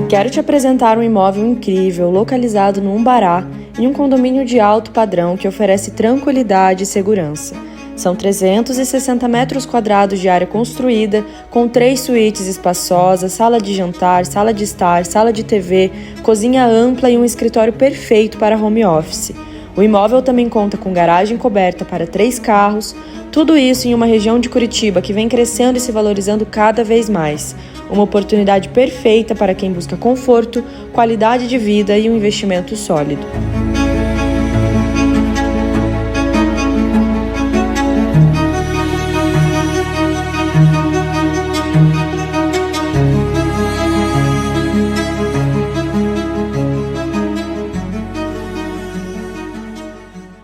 Quero te apresentar um imóvel incrível, localizado no Umbará, em um condomínio de alto padrão que oferece tranquilidade e segurança. São 360 metros quadrados de área construída, com 3 suítes espaçosas, sala de jantar, sala de estar, sala de TV, cozinha ampla e um escritório perfeito para home office. O imóvel também conta com garagem coberta para 3 carros, tudo isso em uma região de Curitiba que vem crescendo e se valorizando cada vez mais. Uma oportunidade perfeita para quem busca conforto, qualidade de vida e um investimento sólido.